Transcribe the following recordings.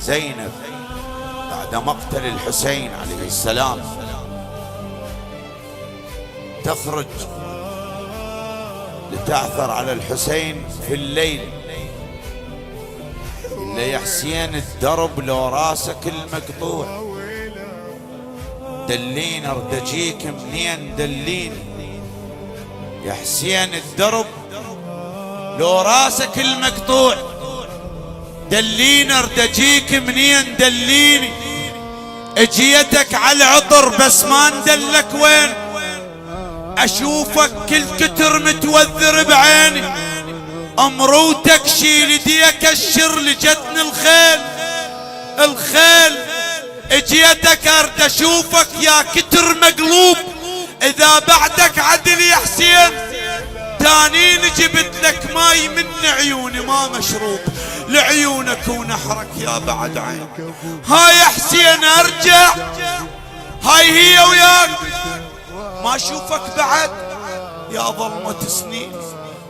زينب بعد مقتل الحسين عليه السلام تخرج لتعثر على الحسين في الليل. اللي يا حسين الدرب لو راسك المقطوع، دلين ارتجيك منين دلين يا حسين الدرب لو راسك المقطوع، دلين ارتجيك منين دليني. اجيتك على العطر بس ما ندلك وين، اشوفك كل كتر متوذر بعيني، امروتك شيل ديك الشر لجتني الخيل الخيل. اجيتك ارد اشوفك يا كتر مقلوب، اذا بعدك عدل يا حسين تانين جبت لك ماي من عيوني ما مشروب لعيونك ونحرك يا بعد عين. هاي يا حسين ارجع، هاي هي وياك ما اشوفك بعد يا ظلمة سنين.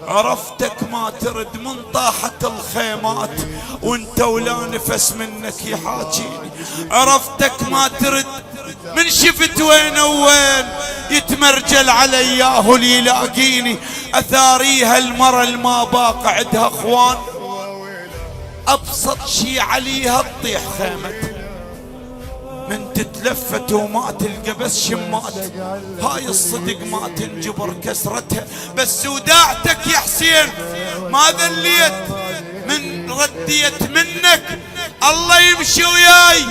عرفتك ما ترد من طاحت الخيمات وانت ولا نفس منك يحاجيني. عرفتك ما ترد من شفت وين وين يتمرجل علياه ليلاقيني. اثاريها المرة الما باق عدها اخوان، ابسط شي عليها تطيح خيمتها من تتلفت وما تلقى بس شمات. هاي الصدق ما تنجبر كسرتها، بس وداعتك يا حسين ما ذليت من رديت منك. الله يمشي وياي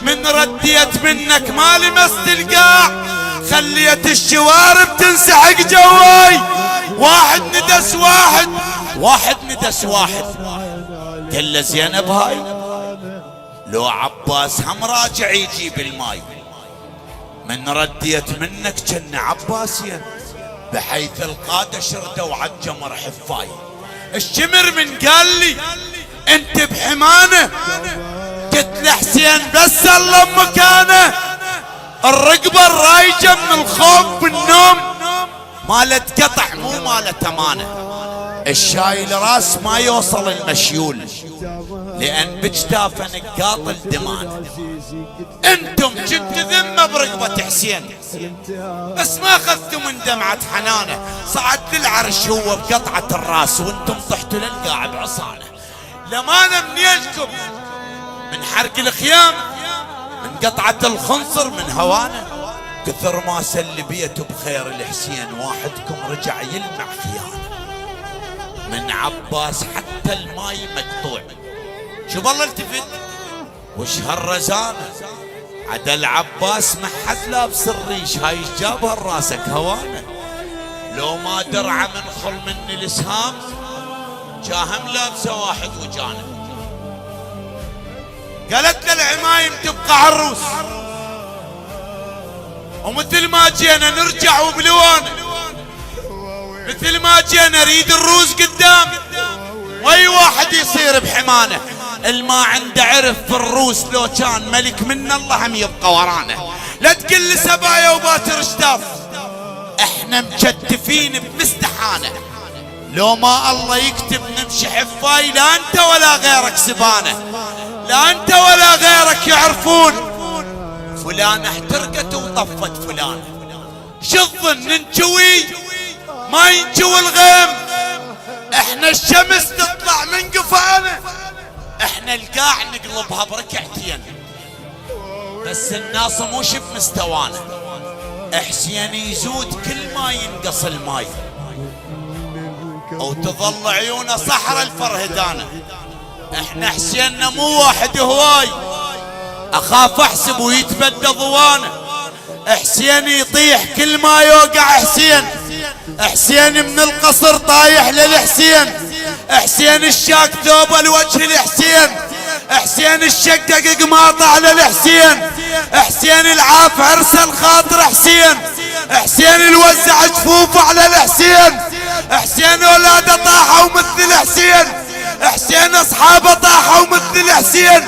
من رديت منك ما لمست القاع، خليت الشوارب تنسحق جواي. واحد ندس واحد، واحد ندس واحد، قال له زينب هاي لو عباس هم راجع يجيب الماي. من رديت منك جن عباسين بحيث القادة شردوا عالجمر حفاي. الشمر من قال لي انت بحمانه، قلت له حسين بس الله مكانه. الرقبة الرايجة من الخوف بالنوم مالت قطع مو مالت امانه. الشايل راس ما يوصل المشيول لأن بجتافه نقاط الدمان. انتم جد ذمة برقبة حسين بس ما اخذتوا من دمعة حنانه. صعد للعرش هو بقطعة الراس وانتم طحتوا للقاع بعصانه. لمانا منيلكم من حرق الخيام، من قطعة الخنصر، من هوانه. كثر ما سلبيته بخير الحسين واحدكم رجع يلمع خيانه. من عباس حتى الماي مقطوع. شوف الله التفت وش هالرزانة عدل عباس ما حد لابس الريش. هاي جابها راسك هوانه. لو ما درعه من خل مني الاسهام جاهم لابسه واحد وجانه. قالت له العمايم تبقى عروس، ومثل ما جينا نرجع وبلوانه، مثل ما جينا نريد الروس قدام واي واحد يصير بحمانه. الما عنده عرف في الروس لو كان ملك من الله هم يبقى ورانا. لا تقل لي سبايا وباتر شتاف، احنا مكتفين بمستحانه. لو ما الله يكتب نمشي حفاي لا انت ولا غيرك سبانه، لا انت ولا غيرك يعرفون فلانه احترقت وطفت فلانه. شو الظن ننجوي ما ينجو الغيم؟ احنا الشمس تطلع من قفانا، احنا القاع نقلبها بركعتين. بس الناس مو شف مستوانا. حسين يزود كل ما ينقص الماي او تظل عيونه صحرا الفرهدانه. احنا حسيننا مو واحد هواي، اخاف احسب ويتبدى ضوانه. حسين يطيح كل ما يوقع حسين. حسين من القصر طايح للحسين. حسين الشاك ثوب الوجه لحسين. حسين الشقق قماطع للحسين. حسين العاف عرس الخاطر حسين. حسين الوزع جفوف على الحسين. حسين اولاده طاحوا مثل حسين. حسين اصحابه طاحوا مثل حسين.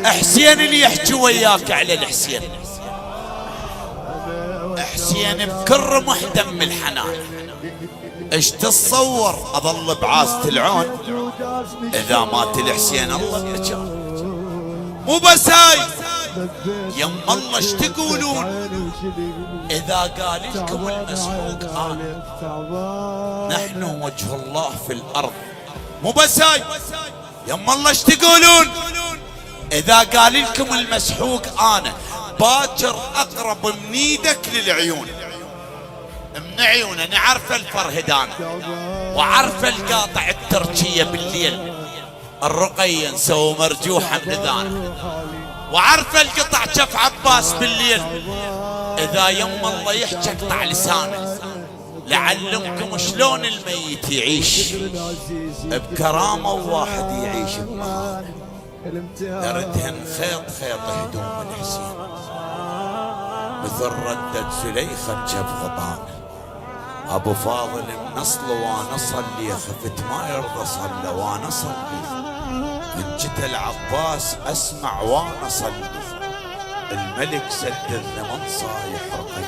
حسين اللي يحكي وياك على الحسين. حسين بكر محدم الحنان. ايش تتصور اظل بعازة العون اذا مات الحسين الله يرجع. مو بس هاي، يم الله ايش تقولون اذا قال لكم المسحوق انا؟ نحن وجه الله في الارض. مو بس هاي، يم الله ايش تقولون اذا قال لكم المسحوق انا؟ باكر اقرب من ايدك للعيون، من عيونه نعرف الفرهدان وعرف القاطع التركية بالليل الرقية نسوي مرجوحة من ذانه، وعرف القطع شف عباس بالليل اذا يم الله يحكي اقطع لسانه لعلمكم شلون الميت يعيش بكرامة وواحد يعيش بمهانة. نردهن خيط خيط هدوم الحسين مثل ردة زليخة جب غضان. ابو فاضل من اصله وانا اصلي خفت ما يرضى صلى وانا اصلي، من جت العباس اسمع وانا اصلي، الملك سد الزمن صايح رقي